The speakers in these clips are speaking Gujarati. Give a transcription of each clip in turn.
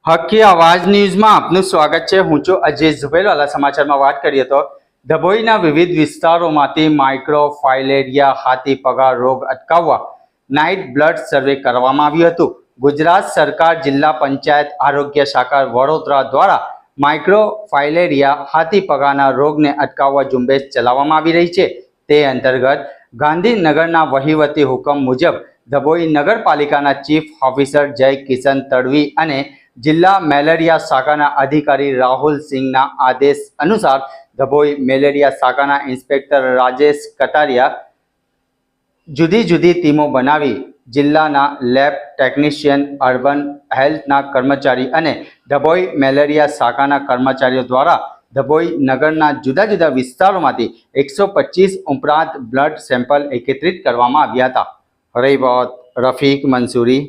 હકી આવાજ ન્યૂઝમાં આપનું સ્વાગત છે। હું છું અજય ઝુબેરવાલા। સમાચારમાં વાત કરીએ તો ડભોઈના વિવિધ વિસ્તારોમાંથી માઇક્રોફાઇલેરિયા હાથી પગા રોગ અટકાવવા નાઇટ બ્લડ સર્વે કરવામાં આવ્યું હતું। ગુજરાત સરકાર જિલ્લા પંચાયત આરોગ્ય શાખા વડોદરા દ્વારા માઇક્રોફાઇલેરિયા હાથી પગાના રોગને અટકાવવા ઝુંબેશ ચલાવવામાં આવી રહી છે। તે અંતર્ગત ગાંધીનગરના વહીવટી હુકમ મુજબ ડભોઈ નગરપાલિકાના ચીફ ઓફિસર જય કિશન તડવી અને જિલ્લા મેલેરિયા શાખાના અધિકારી રાહુલ સિંહના આદેશ અનુસાર ડભોઈ મેલેરિયા શાખાના ઇન્સ્પેક્ટર રાજેશ કટારિયા જુદી જુદી ટીમો બનાવી જિલ્લાના લેબ ટેકનિશિયન, અર્બન હેલ્થના કર્મચારી અને ડભોઈ મેલેરિયા શાખાના કર્મચારીઓ દ્વારા ડભોઈ નગરના જુદા જુદા વિસ્તારોમાંથી 125 ઉપરાંત બ્લડ સેમ્પલ એકત્રિત કરવામાં આવ્યા હતા। રિપોર્ટ રફીક મંસૂરી।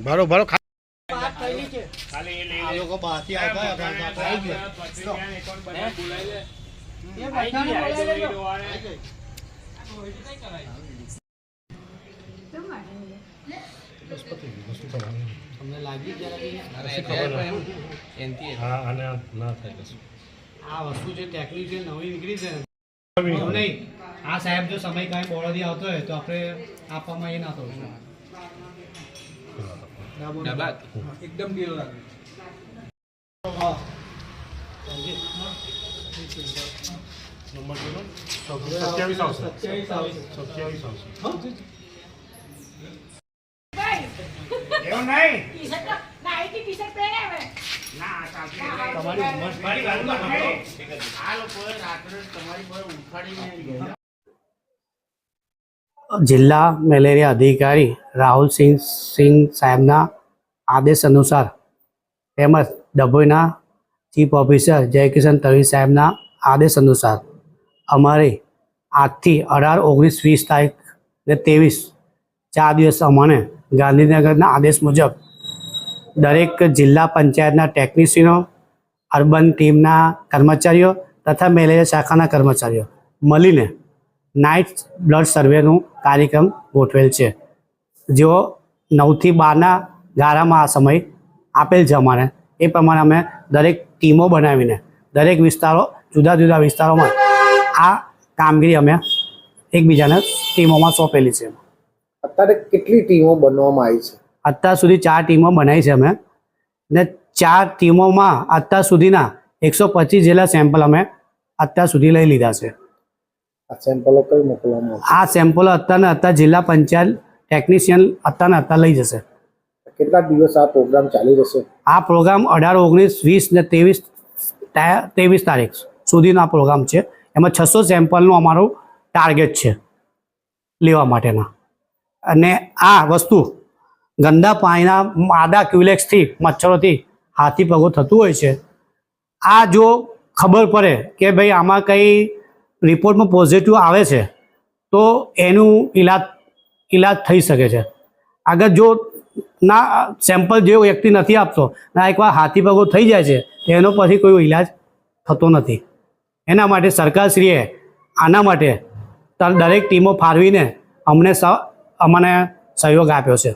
ભરો ભરો તમને લાગી આ વસ્તુ જે ટેકનિશિયન નવી નીકળી છે નહીં, આ સાહેબ જો સમય કાંઈ બોર્ડથી આવતો હોય તો આપણે આપવામાં એ ના થવું એકદમ ઢીલો લાગે। એવું નહીં જિલ્લા મેલેરિયા અધિકારી રાહુલ સિંહ સાહેબના આદેશ અનુસાર તેમજ ડભોઈના ચીફ ઓફિસર જયકિશન તડવી સાહેબના આદેશ અનુસાર અમારે આજથી 18, 19, 20 તારીખ ને 23 4 દિવસ અમને ગાંધીનગરના આદેશ મુજબ દરેક જિલ્લા પંચાયતના ટેકનિશિયનો, અર્બન ટીમના કર્મચારીઓ તથા મેલેરિયા શાખાના કર્મચારીઓ મળીને નાઇટ બ્લડ સર્વેનું કાર્યક્રમ ગોઠવેલ છે। જેઓ 9 થી 12ના ગાળામાં આ સમય આપેલ છે અમારે, એ પ્રમાણે અમે દરેક ટીમો બનાવીને દરેક વિસ્તારો જુદા જુદા વિસ્તારોમાં આ કામગીરી અમે એકબીજાને ટીમોમાં સોંપેલી છે। અત્યારે કેટલી ટીમો બનાવવામાં આવી છે? અત્યાર સુધી 4 ટીમો બનાવી છે અમે, ને 4 ટીમોમાં અત્યાર સુધીના 125 જેટલા સેમ્પલ અમે અત્યાર સુધી લઈ લીધા છે। આ સેમ્પલો કઈ મોકલવામાં આવશે? આ સેમ્પલો અત્યાર જિલ્લા પંચાયત ટેકનિશિયન અત્યાર લઈ જશે। કેટલા દિવસ આ પ્રોગ્રામ ચાલી રહેશે? આ પ્રોગ્રામ 18, 19, 20 ને 23 તારીખ સુધીનો આ પ્રોગ્રામ છે। એમાં 600 સેમ્પલનું અમારું ટાર્ગેટ છે લેવા માટેના। અને આ વસ્તુ ગંદા પાણીના માદા ક્યુલેક્સથી મચ્છરોથી હાથી પગો થતું હોય છે। આ જો ખબર પડે કે ભાઈ આમાં કંઈ રિપોર્ટમાં પોઝિટિવ આવે છે તો એનું ઈલાજ થઈ શકે છે। આગળ જો ના સેમ્પલ જે વ્યક્તિ નથી આપતો ના એકવાર હાથી પગો થઈ જાય છે તો એનો પછી કોઈ ઈલાજ થતો નથી। એના માટે સરકારશ્રીએ આના માટે દરેક ટીમો ફાળવીને અમને સહયોગ આપ્યો છે।